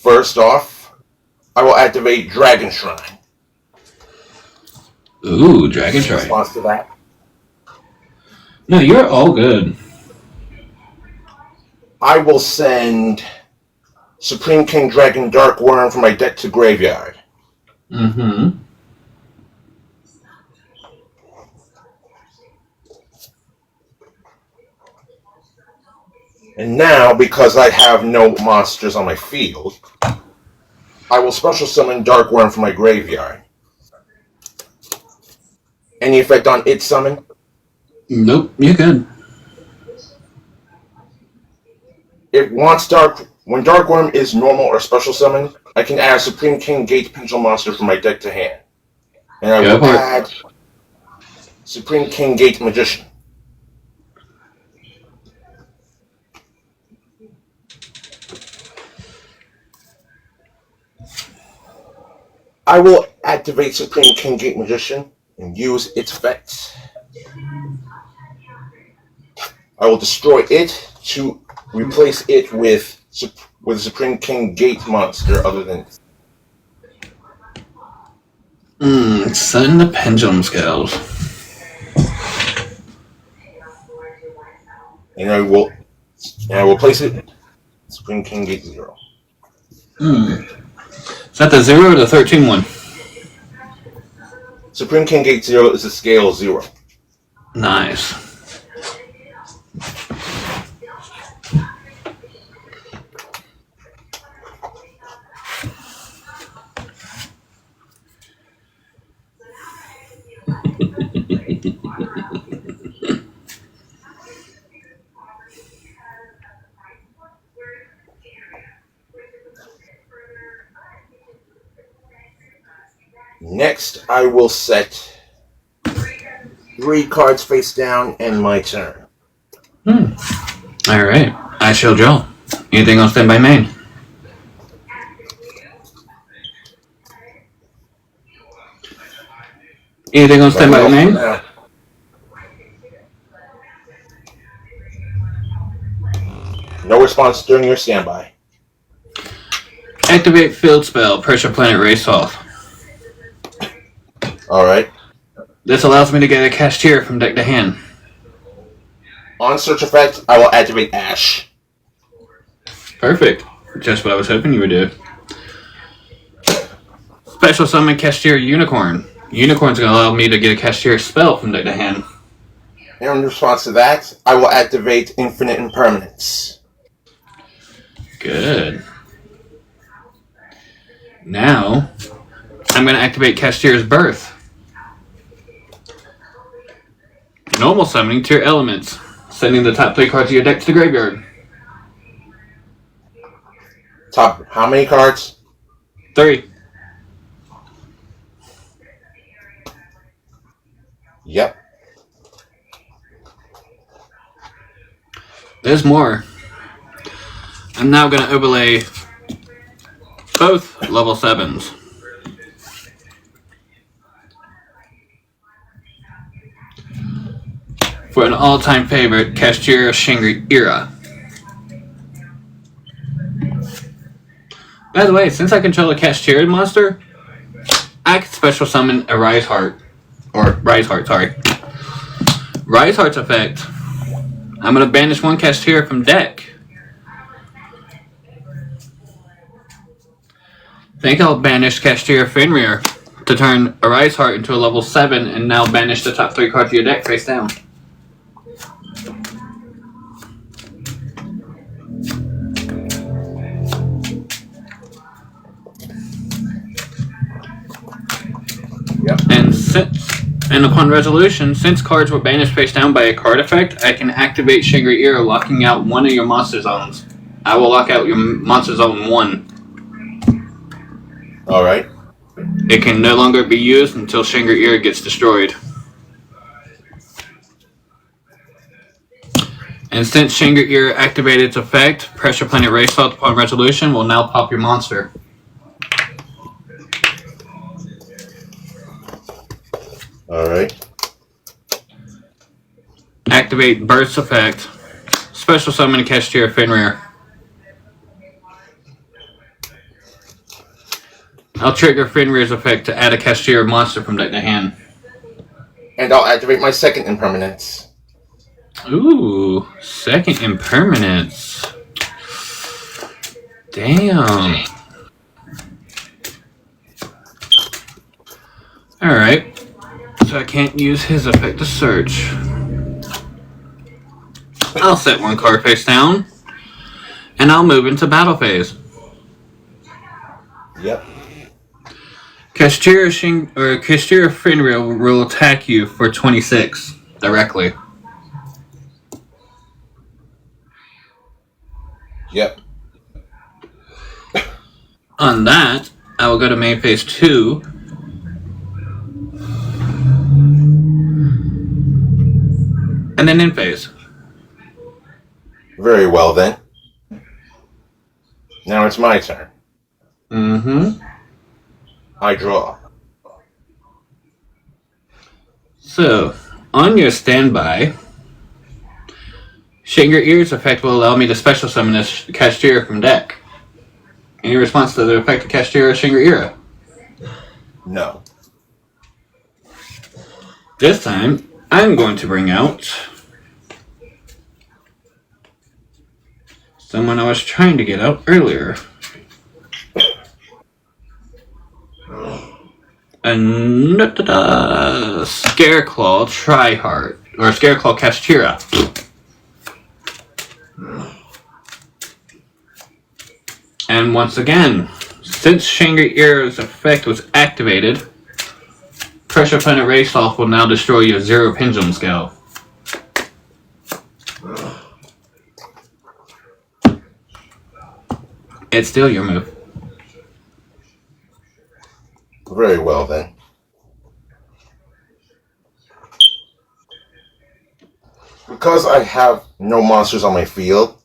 First off, I will activate Dragon Shrine. Ooh, Dragon Shrine. Response to that? No, you're all good. I will send Supreme King Dragon Dark Worm from my deck to graveyard. Mm-hmm. And now, because I have no monsters on my field, I will special summon Dark Worm from my graveyard. Any effect on its summon? Nope, you're good. When Dark Worm is normal or special summon, I can add Supreme King Gate Pendulum monster from my deck to hand. And I will add Supreme King Gate Magician. I will activate Supreme King Gate Magician and use its effects. I will destroy it to replace it with a Supreme King Gate monster other than... Send the pendulum scales. And I will place it Supreme King Gate 0. Is that the 0 or the 13 one? Supreme King Gate 0 is a scale 0. Nice. Next, I will set 3 cards face down and my turn. Alright, I shall draw. Anything on standby main? Anything on standby main? No response during your standby. Activate field spell, Pressure Planet Race Off. Alright. This allows me to get a Cashier from deck to hand. On search effect, I will activate Ash. Perfect. Just what I was hoping you would do. Special summon Cashier Unicorn. Unicorn's going to allow me to get a Cashier spell from deck to hand. And in response to that, I will activate Infinite Impermanence. Good. Now, I'm going to activate Cashier's Birth. Normal summoning to your elements, sending the top 3 cards of your deck to the graveyard. Top, how many cards? 3. Yep. There's more. I'm now going to overlay both level 7s. For an all-time favorite, Cashier Shangri-Ira. By the way, since I control a Cashier monster, I can special summon a Riseheart. Or Riseheart, sorry. Riseheart's effect. I'm going to banish 1 Cashier from deck. Think I'll banish Cashier Fenrir to turn a Riseheart into a level 7 and now banish the top 3 cards of your deck face down. Yep. And upon resolution, since cards were banished face down by a card effect, I can activate Shangri-Ira, locking out 1 of your monster zones. I will lock out your monster zone 1. Alright. It can no longer be used until Shangri-Ira gets destroyed. And since Shangri-Ira activated its effect, Pressure Planet Race Salt upon resolution will now pop your monster. Alright. Activate Burst effect. Special summon Cashier Fenrir. I'll trigger Fenrir's effect to add a Cashier monster from deck to hand. And I'll activate my second impermanence. Ooh, second impermanence. Damn. Alright. So I can't use his effect to search. I'll set one card face down. And I'll move into battle phase. Yep. Cashier Fenrir will attack you for 26 directly. Yep. On that, I will go to main phase 2. And then in phase. Very well then. Now it's my turn. Mm-hmm. I draw. So, on your standby, Shake Your Ears effect will allow me to special summon a Cashier from deck. Any response to the effect of Cashier or Shake Your Ear? No. This time, I'm going to bring out someone I was trying to get out earlier. Scareclaw Tryhard, or Scareclaw Kashtira. And once again, since Shangri-Era's effect was activated, Pressure Planet Race Off will now destroy your 0 Pendulum Scale. It's still your move. Very well then. Because I have no monsters on my field,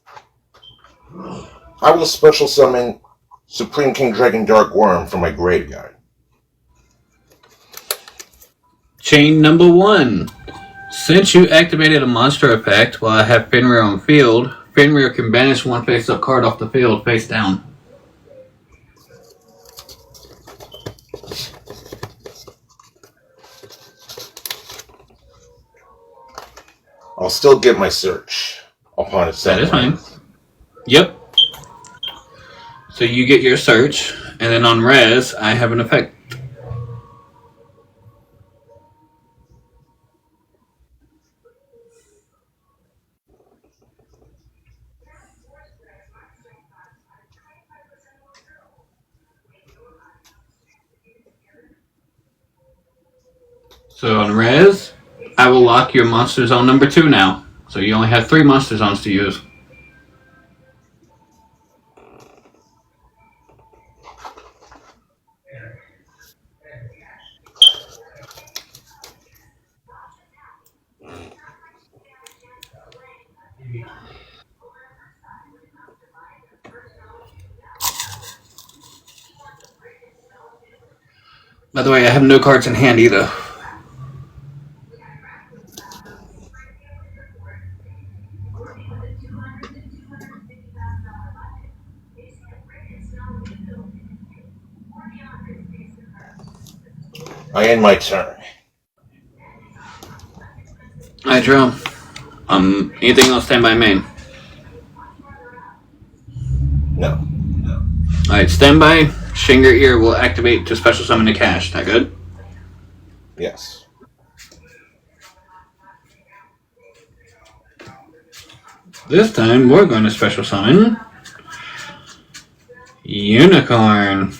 I will special summon Supreme King Dragon Dark Worm from my graveyard. Chain number 1. Since you activated a monster effect while I have Fenrir on field, Fenrir can banish one face-up card off the field face down. I'll still get my search upon its That is fine. Yep. So you get your search, and then on res, I have an effect. So on res, I will lock your monster zone number 2 now. So you only have 3 monster zones to use. By the way, I have no cards in hand either. I end my turn. I draw. Anything else stand by main? No. Alright, standby. Shinger Ear will activate to special summon a cash. That good? Yes. This time we're going to special summon Unicorn.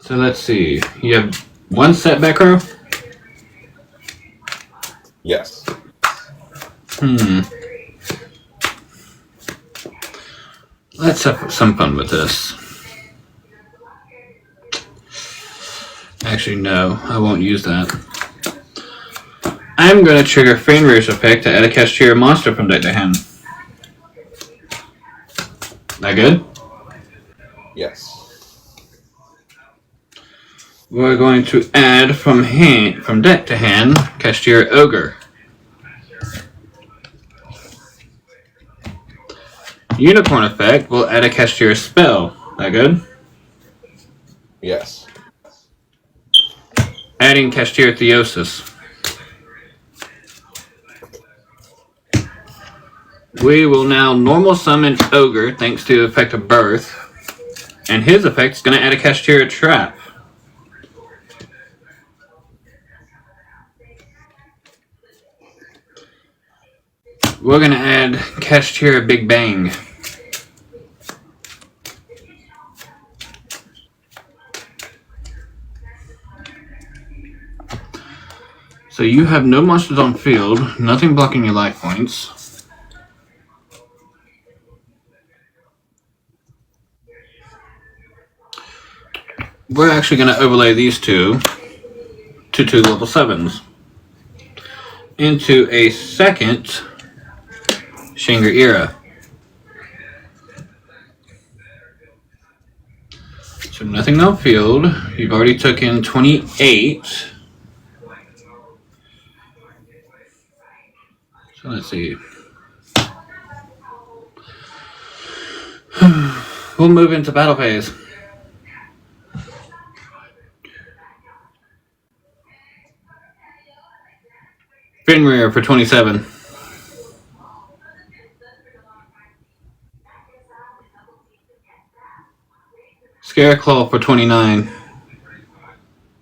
So let's see. You have 1 setback row? Yes. Let's have some fun with this. Actually, no, I won't use that. I'm going to trigger Fenrir's effect to add a Cashier monster from deck to hand. That good? Yes. We're going to add from deck to hand, Cashier Ogre. Unicorn effect will add a Cashier spell. That good? Yes. Adding Cashier Theosis. We will now normal summon Ogre thanks to the effect of Birth. And his effect is going to add a Cashier Trap. We're going to add Cashier Big Bang. So you have no monsters on field, nothing blocking your life points. We're actually going to overlay these two to 2 level 7s into a second Shinger Era. So nothing on field. You've already taken 28. So let's see. We'll move into battle phase. Fenrir for 27. Scareclaw for 29.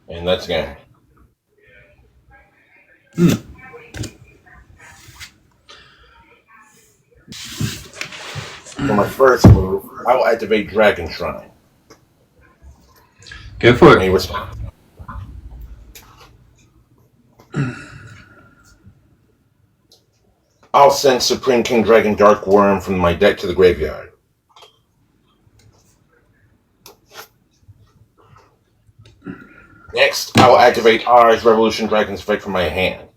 And that's game. For my first move, I will activate Dragon Shrine. Go for it. Any response? I'll send Supreme King Dragon Dark Worm from my deck to the graveyard. Next, I will activate R's Revolution Dragon's effect from my hand.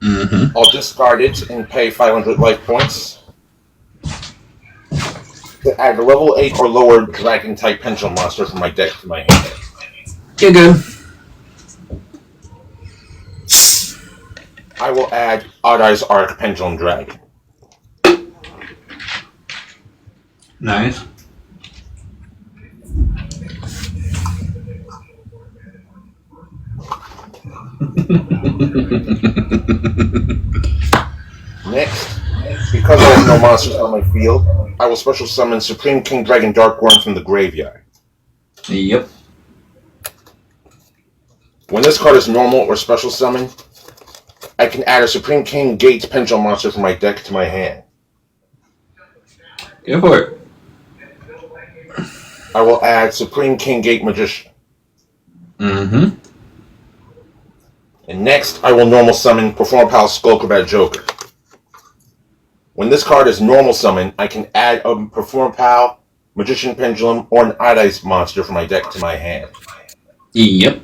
I'll discard it and pay 500 life points to add a level 8 or lower Dragon-type Pendulum monster from my deck to my hand. You're good. I will add Odd-Eyes Arc Pendulum Dragon. Nice. Next, because I have no monsters on my field, I will special summon Supreme King Dragon Dark Worm from the graveyard. Yep. When this card is normal or special summon, I can add a Supreme King Gate Pendulum monster from my deck to my hand. Go for it. I will add Supreme King Gate Magician. And next, I will normal summon Perform Palace Skullcrabat Joker. When this card is normal summon, I can add a Perform Pal, Magician Pendulum, or an Odd-Eyes monster from my deck to my hand. Yep.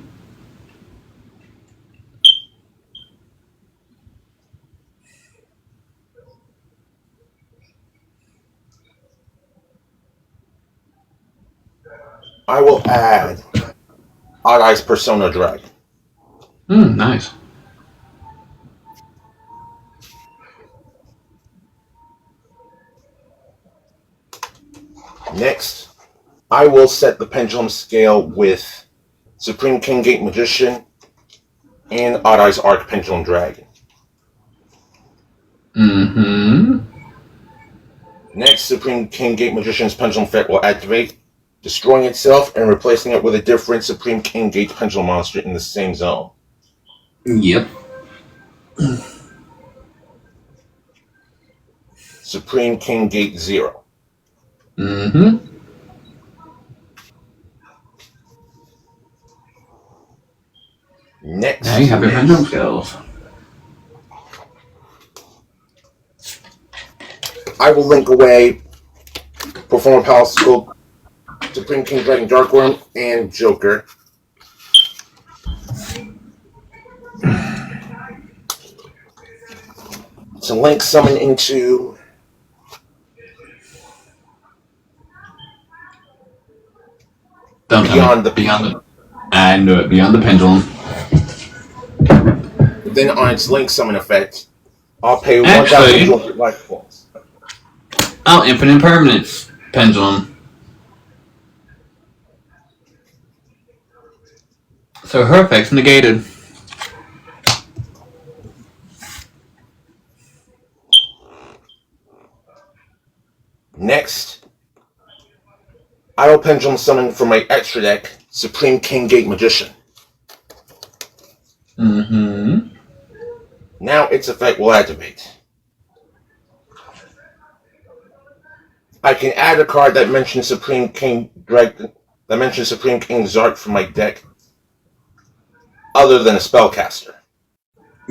I will add Odd-Eyes Persona Dragon. Nice. Next, I will set the pendulum scale with Supreme King Gate Magician and Odd-Eyes Arc Pendulum Dragon. Next, Supreme King Gate Magician's Pendulum effect will activate, destroying itself and replacing it with a different Supreme King Gate Pendulum monster in the same zone. Yep. Supreme King Gate 0. Next, Now you have your pendulum skills. I will link away Perform Palace Scope, Supreme King Dragon Dark Worm, and Joker. To link summon into Beyond the I knew it. Beyond the pendulum. Then on its link summon effect, I'll pay Actually, 1,200 life points. Oh, Infinite Permanence Pendulum. So her effect's negated. Next, I will pendulum summon from my extra deck Supreme King Gate Magician. Mm-hmm. Now its effect will activate. I can add a card that mentions Supreme King Zark from my deck, other than a spellcaster.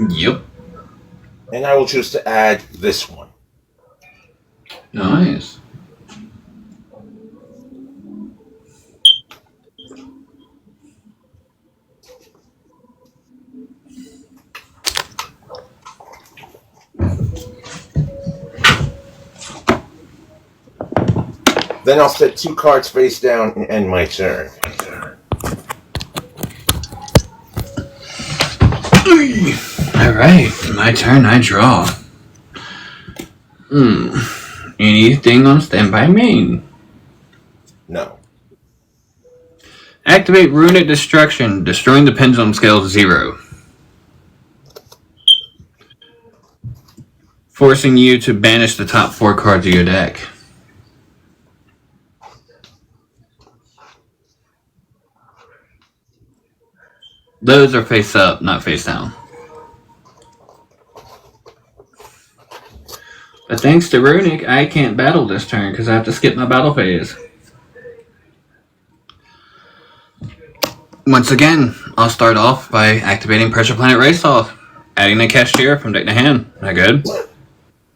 Yep. And I will choose to add this one. Nice. Then I'll set 2 cards face down and end my turn. Alright, my turn, I draw. Anything on standby main? No. Activate Runic Destruction, destroying the pendulum scale to 0. Forcing you to banish the top 4 cards of your deck. Those are face up, not face down. But thanks to Runic, I can't battle this turn because I have to skip my battle phase. Once again, I'll start off by activating Pressure Planet Race Off, adding a Cashier from deck to hand. That good?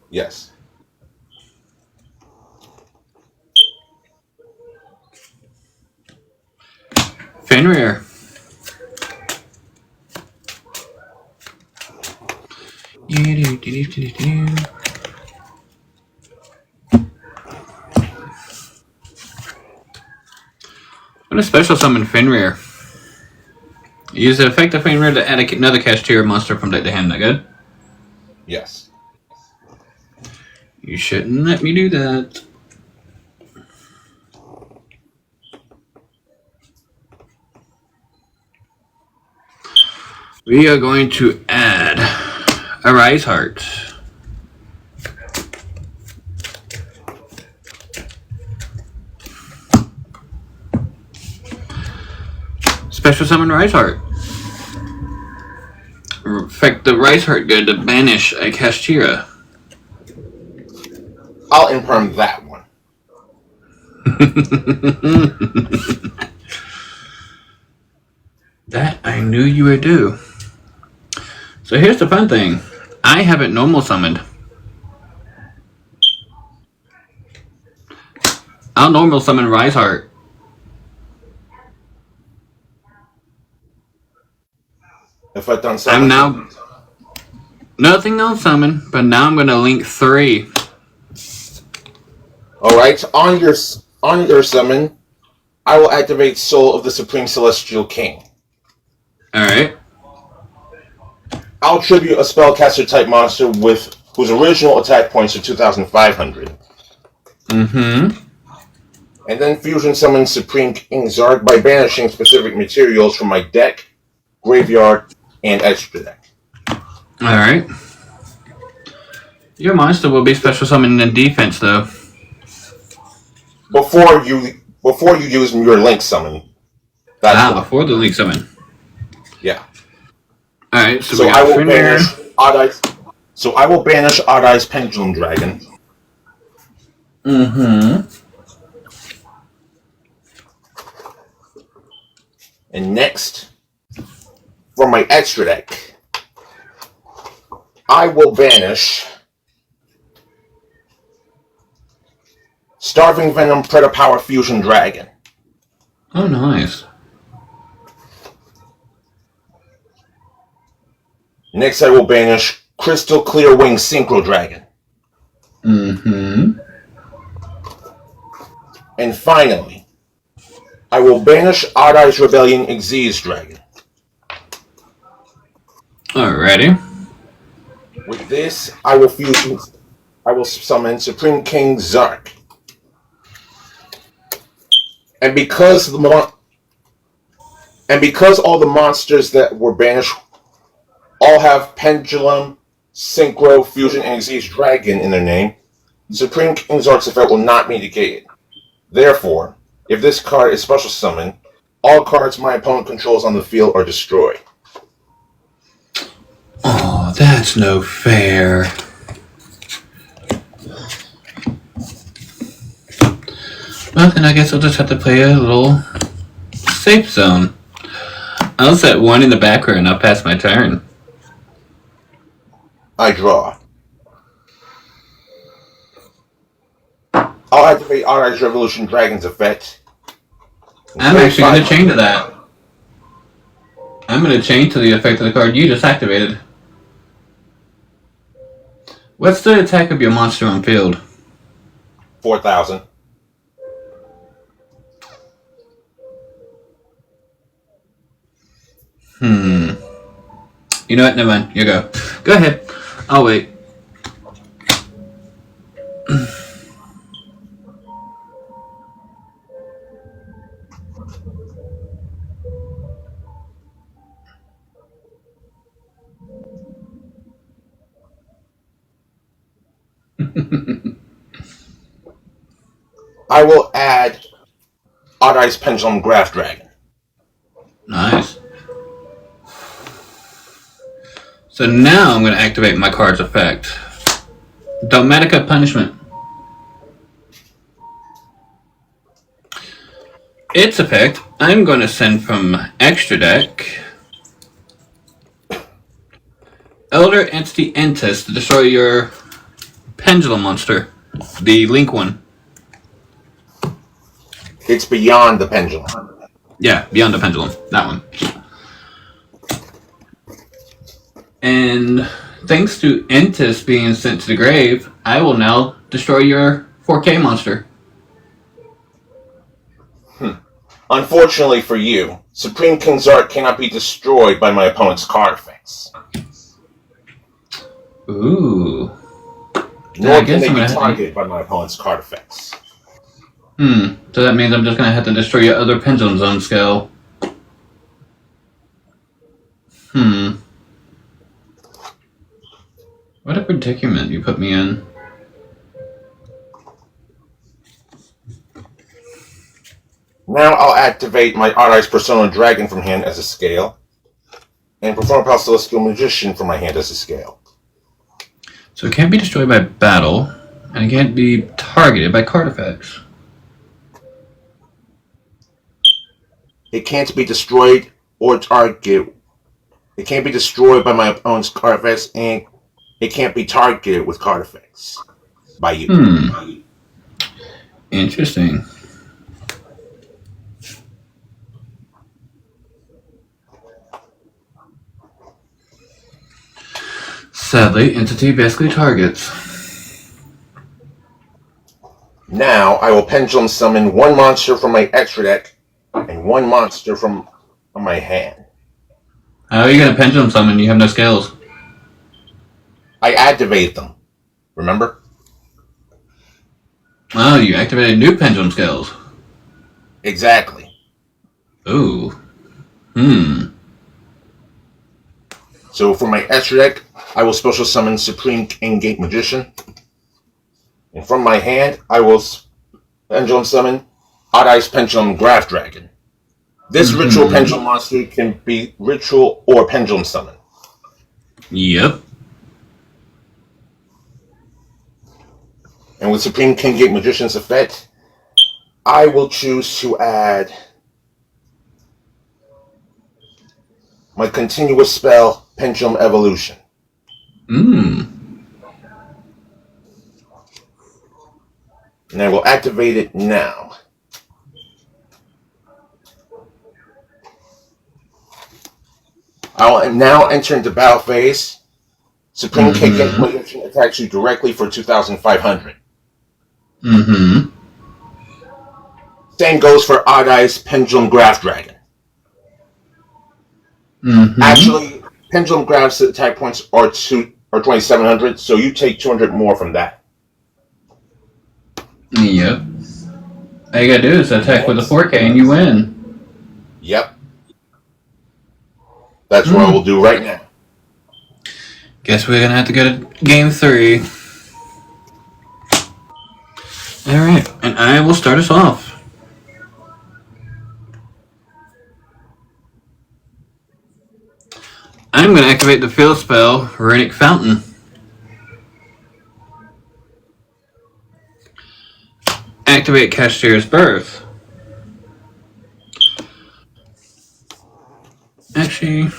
Yes. Fenrir. I'm gonna special summon Fenrir. Use the effect of Fenrir to add another Cashier monster from deck to hand. That good? Yes. You shouldn't let me do that. We are going to add Ariseheart. Special summon Ariseheart. Effect the Ariseheart good to banish a Cashier. I'll imperm that one. That I knew you would do. So here's the fun thing. I haven't normal summoned. I'll normal summon Ariseheart. Effect on summon. I'm now nothing on summon, but now I'm gonna link 3. Alright, on your summon, I will activate Soul of the Supreme Celestial King. Alright. I'll tribute a spellcaster type monster with whose original attack points are 2,500. Mm-hmm. And then fusion summon Supreme King Zark by banishing specific materials from my deck, graveyard, and extra deck. Alright. Your monster will be special summoned in defense though. Before you use your link summon. Before the link summon. Yeah. Alright, so I will banish Odd-Eye's Pendulum Dragon. Mm-hmm. And next, for my extra deck, I will banish Starving Venom Predapower Fusion Dragon. Oh, nice. Next, I will banish Crystal Clear Wing Synchro Dragon. Mm-hmm. And finally, I will banish Odd-Eye's Rebellion Xyz Dragon. Alrighty. With this, I will fusion I will summon Supreme King Zark. And because all the monsters that were banished all have Pendulum, Synchro, Fusion, and Xyz Dragon in their name, Supreme King Zark's effect will not be negated. Therefore, if this card is special summoned, all cards my opponent controls on the field are destroyed. Oh, that's no fair. Well, then I guess I'll just have to play a little safe zone. I'll set one in the back row and I'll pass my turn. I draw. I'll activate Arise Revolution Dragon's effect. I'm actually going to chain to that. I'm going to chain to the effect of the card you just activated. What's the attack of your monster on field? 4,000. You know what? Never mind. You go. Go ahead. I'll wait. I will add Arise Pendulum Graph Dragon. Nice. So now I'm going to activate my card's effect. Dogmatica Punishment. Its effect, I'm going to send from extra deck Elder Entity Entis to destroy your Pendulum monster. The Link one. It's beyond the pendulum. Yeah, Beyond the Pendulum. That one. And thanks to Entis being sent to the grave, I will now destroy your 4K monster. Unfortunately for you, Supreme King Zark cannot be destroyed by my opponent's card effects. Ooh. Nor can they be targeted by my opponent's card effects. So that means I'm just going to have to destroy your other Pendulum Zone scale. What a predicament you put me in. Now I'll activate my Arise Persona Dragon from hand as a scale, and Perform Power Celestial Magician from my hand as a scale. So it can't be destroyed by battle, and it can't be targeted by card effects. It can't be destroyed or targeted. It can't be destroyed by my opponent's card effects, and it can't be targeted with card effects by you. Interesting. Sadly, entity basically targets. Now I will Pendulum Summon one monster from my extra deck and one monster from my hand. How are you going to Pendulum Summon? You have no scales. I activate them. Remember? Oh, you activated new Pendulum Scales. Exactly. Ooh. So for my extra deck, I will special summon Supreme King Gate Magician. And from my hand, I will Pendulum Summon Arise Pendulum Graph Dragon. This ritual pendulum monster can be ritual or pendulum summon. Yep. And with Supreme King Gate Magician's effect, I will choose to add my continuous spell, Pendulum Evolution. And I will activate it now. I will now enter into battle phase. Supreme King Gate Magician attacks you directly for 2,500. Same goes for Odd Eyes Pendulum Graph Dragon. Actually, Pendulum Graph's attack points are 2,700, so you take 200 more from that. Yep. All you gotta do is attack with a 4K and you win. Yep. That's what we'll do right now. Guess we're gonna have to go to game 3. Alright, and I will start us off. I'm going to activate the field spell, Runic Fountain. Activate Cashier's Birth. Actually,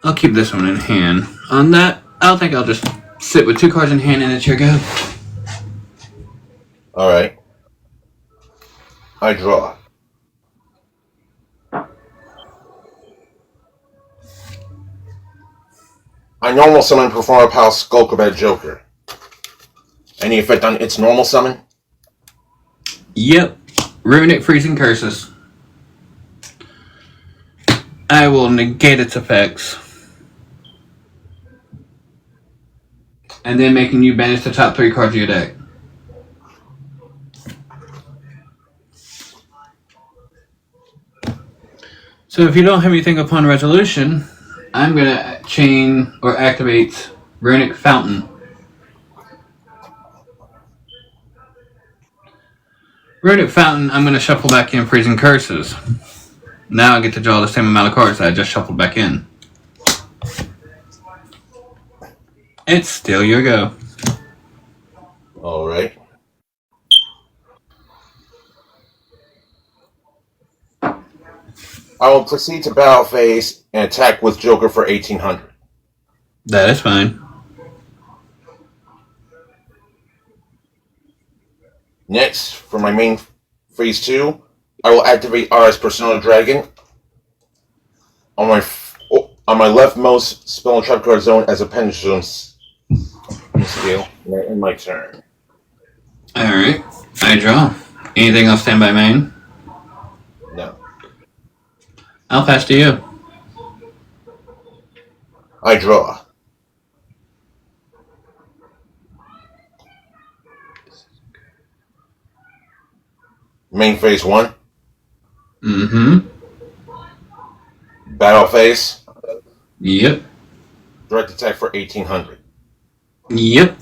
I'll keep this one in hand. On that, I'll just sit with 2 cards in hand and it's your go. Alright. I draw. I normal summon Performer Pal Skullcrabbat Joker. Any effect on its normal summon? Yep. Runic Freezing Curses. I will negate its effects. And then making you banish the top 3 cards of your deck. So if you don't have anything upon resolution, I'm going to chain or activate Runic Fountain. Runic Fountain, I'm going to shuffle back in Freezing Curses. Now I get to draw the same amount of cards that I just shuffled back in. It's still your go. Alright. I will proceed to battle phase and attack with Joker for 1800. That is fine. Next, for my main phase 2, I will activate Aris Persona Dragon on my leftmost spell and trap card zone as a pendulum scale in my turn. Alright, I draw. Anything else stand by main? No. I'll pass to you. I draw. Main phase 1. Mm-hmm. Battle phase. Yep. Direct attack for 1800. Yep.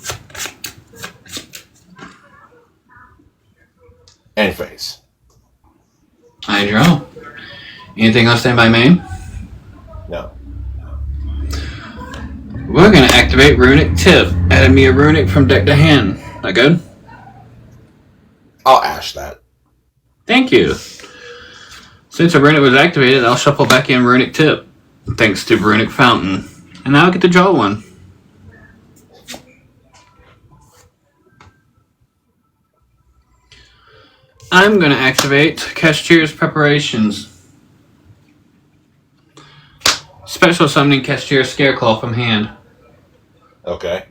End phase. I draw. Anything else stand by main? No. We're going to activate Runic Tip. Added me a Runic from deck to hand. That good? I'll ash that. Thank you. Since a Runic was activated, I'll shuffle back in Runic Tip. Thanks to Runic Fountain. And now I get to draw one. I'm going to activate Cashier's Preparations. Special summoning Cashier's Scareclaw from hand. Okay.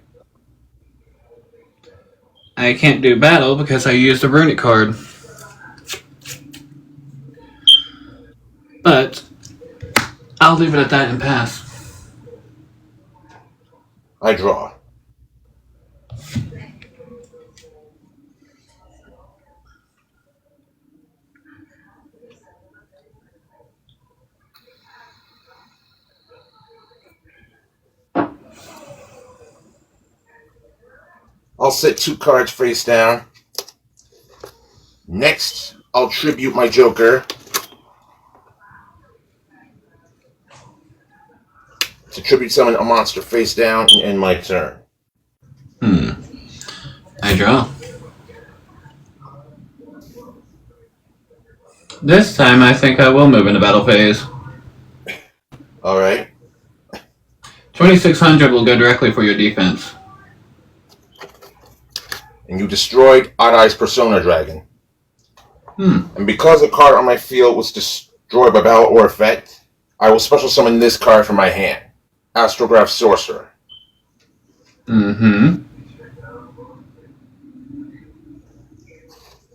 I can't do battle because I used a Runic card. But I'll leave it at that and pass. I draw. I'll set 2 cards face down. Next, I'll tribute my Joker to tribute summon a monster face down and end my turn. I draw. This time I think I will move into battle phase. Alright. 2600 will go directly for your defense. And you destroyed Arise Persona Dragon. And because a card on my field was destroyed by battle or effect, I will special summon this card from my hand. Astrograph Sorcerer. Mm-hmm.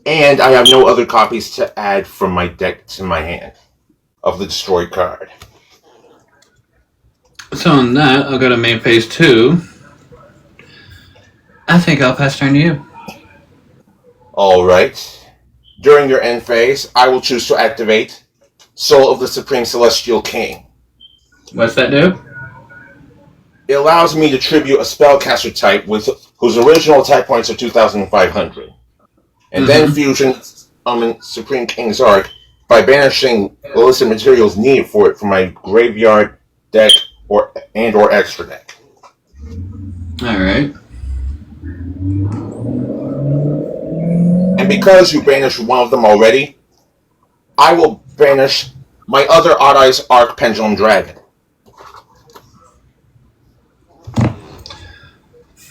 And I have no other copies to add from my deck to my hand of the destroyed card. So on that, I'll go to main phase 2. I think I'll pass turn to you. Alright. During your end phase, I will choose to activate Soul of the Supreme Celestial King. What's that do? It allows me to tribute a spellcaster type whose original attack points are 2,500. And then fusion Supreme King's Arc by banishing illicit materials needed for it from my graveyard, deck, or extra deck. Alright. And because you banished one of them already, I will banish my other Ariseheart Pendulum Dragon.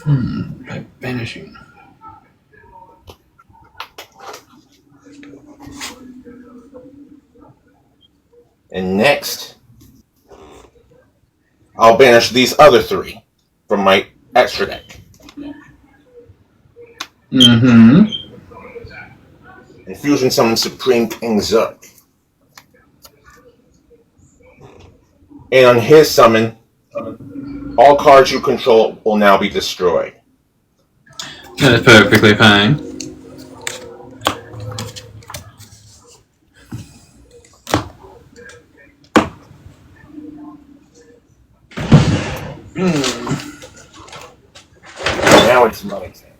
By banishing. And next, I'll banish these other three from my extra deck. And fusion summon Supreme King Zerk. And on his summon, all cards you control will now be destroyed. That is perfectly fine. Now it's my turn.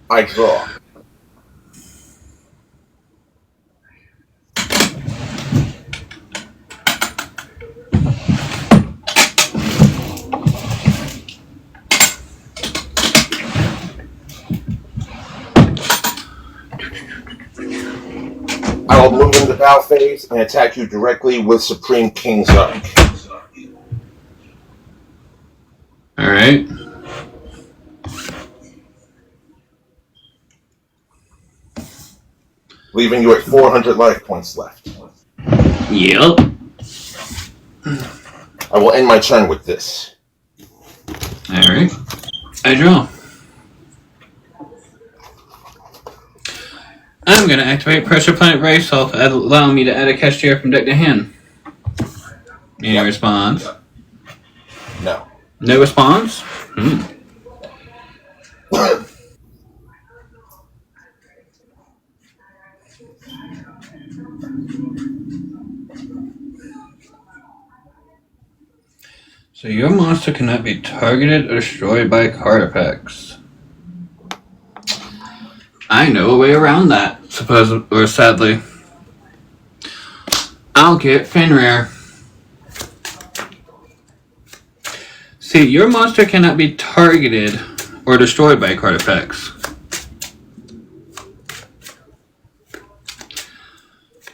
I draw. I will move into battle phase and attack you directly with Supreme King's Arc. Alright. Leaving you at 400 life points left. Yep. I will end my turn with this. Alright. I draw. I'm going to activate Pressure Planet Race Off, allowing me to add a cashier from deck to hand. Any response? No. No response? So your monster cannot be targeted or destroyed by card effects. I know a way around that, sadly. I'll get Fenrir. See, your monster cannot be targeted or destroyed by card effects.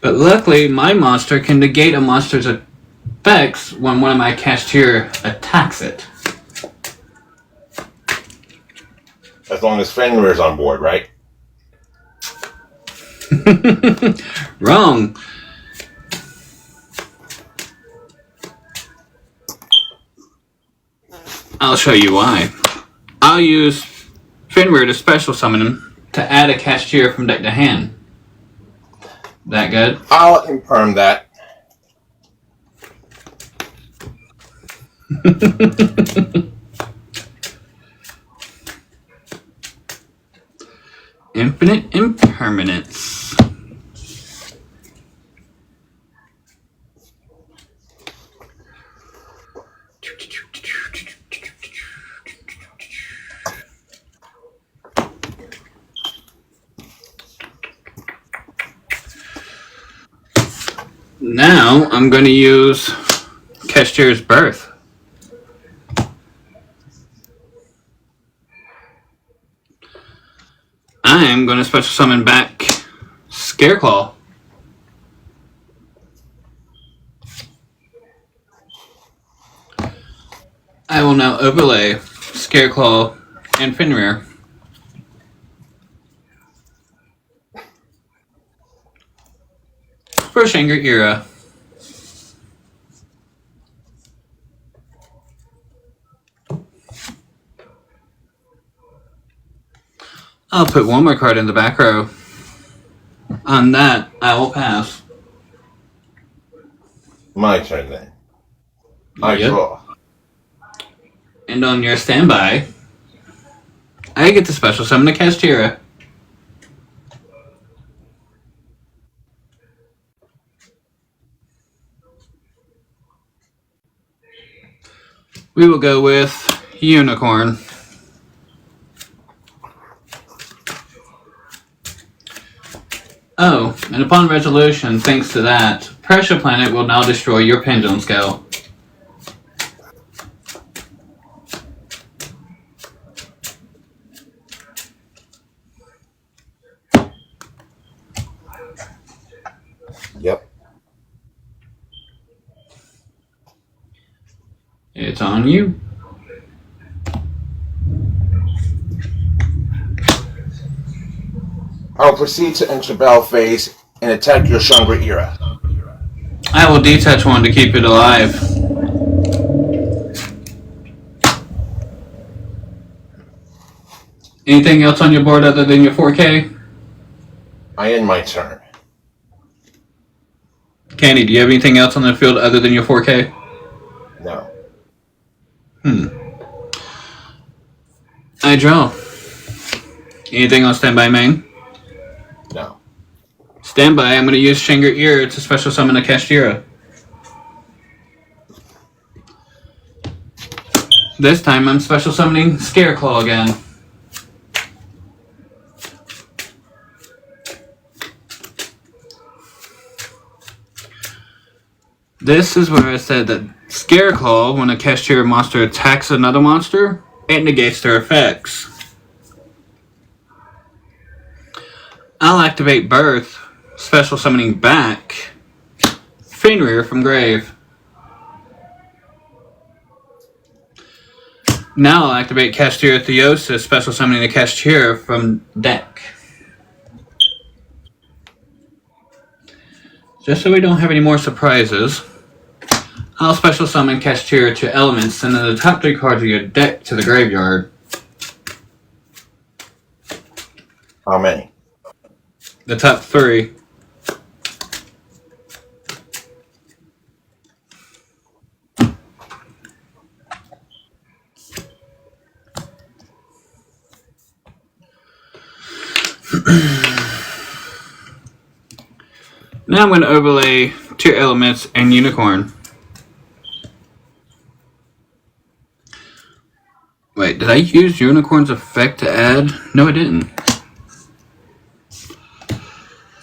But luckily, my monster can negate a monster's effects when one of my cashier attacks it. As long as Fenrir is on board, right? Wrong. I'll show you why. I'll use Fenrir to special summon him to add a cashier from deck to hand. That good? I'll confirm that. Infinite impermanence. Now I'm going to use Keshtir's Birth. I am going to special summon back Scareclaw. I will now overlay Scareclaw and Fenrir. For Shanger Era. I'll put one more card in the back row. On that, I will pass. My turn then. I draw. And on your standby, I get to special summon the Kastira. We will go with Unicorn. Oh, and upon resolution, thanks to that, Pressure Planet will now destroy your Pendulum Scale. Yep. It's on you. I'll proceed to enter battle phase and attack your Shangri-Ira. I will detach one to keep it alive. Anything else on your board other than your 4K? I end my turn. Candy, do you have anything else on the field other than your 4K? No. I draw. Anything on standby main? No. Standby, I'm going to use Shangri-Ira to special summon a Kashtira. This time I'm special summoning Scareclaw again. This is where I said that Scareclaw, when a Kashtira monster attacks another monster, it negates their effects. I'll activate Birth, special summoning back Fenrir from grave. Now I'll activate Kashtira Theosis, special summoning the Kashtira from deck. Just so we don't have any more surprises, I'll special summon Kashtira to elements, sending the top 3 cards of your deck to the graveyard. How many? The top 3. Now I'm going to overlay 2 elements and Unicorn. Wait, did I use Unicorn's effect to add? No, I didn't.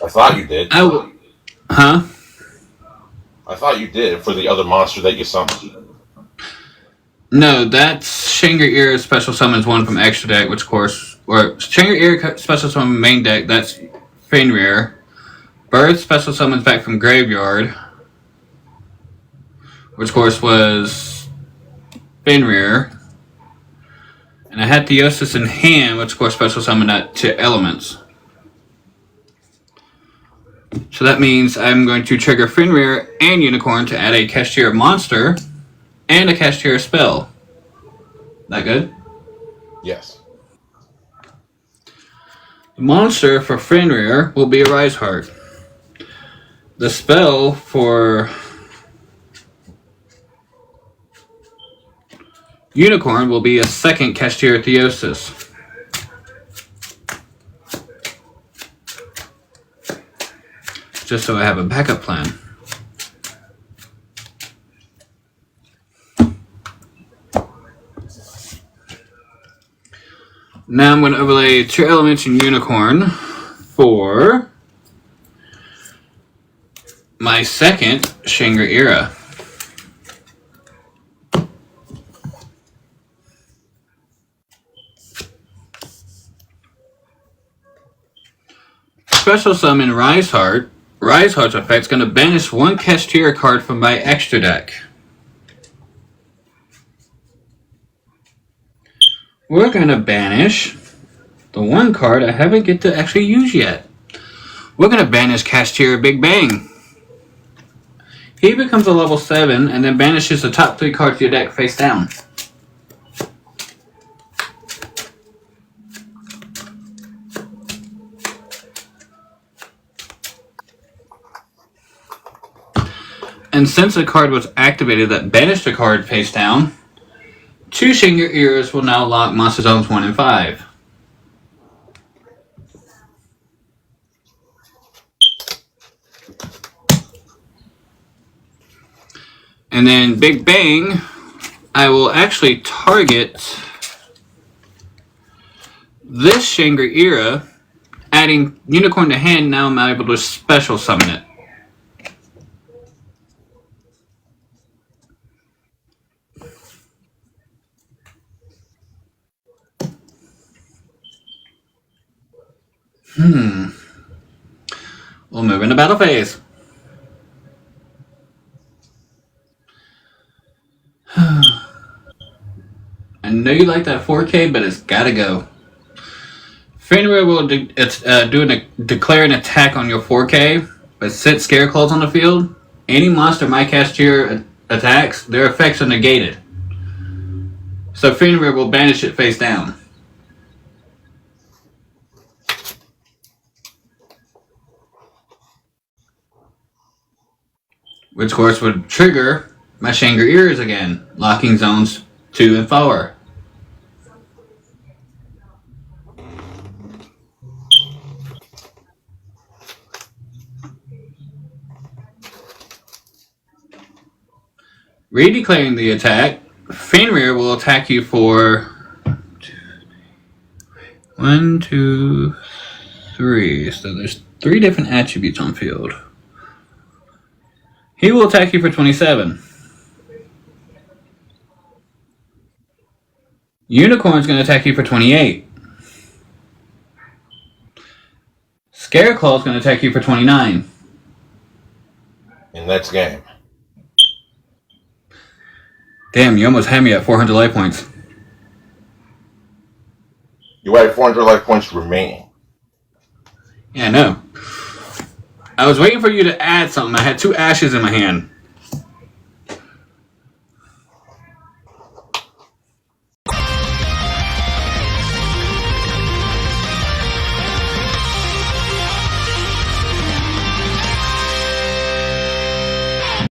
I thought you did. Huh? I thought you did for the other monster that you summoned. No, that's Shangri-Ira special summons one from extra deck, which of course, or Shangri-Ira special summon main deck, that's Fenrir. Birth special summons back from graveyard, which of course was Fenrir. And I had Theosis in hand, which of course special summoned that to elements. So that means I'm going to trigger Fenrir and Unicorn to add a Kashtira monster and a Kashtira spell. That good? Yes. The monster for Fenrir will be Ariseheart. The spell for Unicorn will be a second Kashtira Theosis. Just so I have a backup plan. Now I'm going to overlay 2 elements in Unicorn for my second Shangri-Ira. Special summon Riseheart. Riseheart's effect is going to banish 1 Kashtira card from my extra deck. We're going to banish the 1 card I haven't get to actually use yet. We're going to banish Kashtira Big Bang. He becomes a level 7 and then banishes the top 3 cards of your deck face down. And since a card was activated that banished a card face down, 2 Shangri-Iras will now lock Monster Zones 1 and 5. And then Big Bang I will actually target this Shangri-Era, adding Unicorn to hand. Now I'm able to special summon it. We'll move into battle phase. I know you like that 4K, but it's gotta go. Fenrir will declare an attack on your 4K, but set Scareclaws on the field. Any monster my cast here attacks, their effects are negated. So Fenrir will banish it face down. Which, of course, would trigger my Shangri-Eras again, locking zones 2 and 4. Redeclaring the attack, Fenrir will attack you for 1, 2, 3. So there's 3 different attributes on field. He will attack you for 27. Unicorn's going to attack you for 28. Scareclaw's going to attack you for 29. And that's game. Damn, you almost had me at 400 life points. You had 400 life points remaining. Yeah, I know. I was waiting for you to add something. I had 2 ashes in my hand.